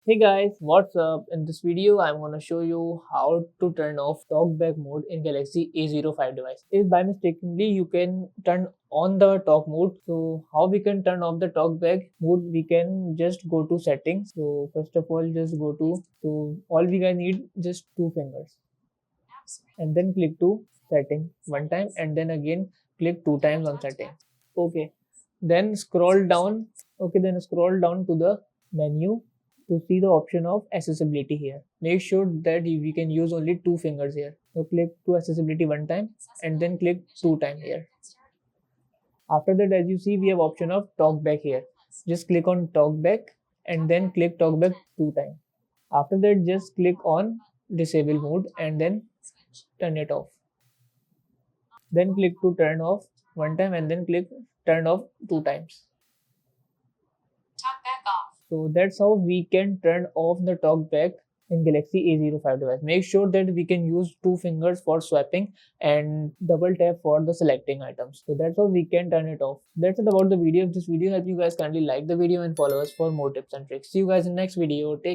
Hey guys, what's up? In this video, I'm gonna show you how to turn off talkback mode in Galaxy A05 device. If by mistakenly you can turn on the talk mode, so how we can turn off the talkback mode? We can just go to settings. So first of all, just go to all we can need just two fingers, and then click to setting one time, and then again click two times on setting. Okay, then scroll down. Okay, then scroll down to the menu to see the option of accessibility here. Make sure that we can use only two fingers here. So click to accessibility one time and then click two times here. After that, as you see, we have option of talkback here. Just click on talkback and then click talkback two times. After that, just click on disable mode and then turn it off. Then click to turn off one time and then click turn off two times. Talkback off. So that's how we can turn off the talkback in Galaxy A05 device. Make sure that we can use two fingers for swiping and double tap for the selecting items. So that's how we can turn it off. That's it about the video. If this video helped you guys, kindly like the video and follow us for more tips and tricks. See you guys in next video. Take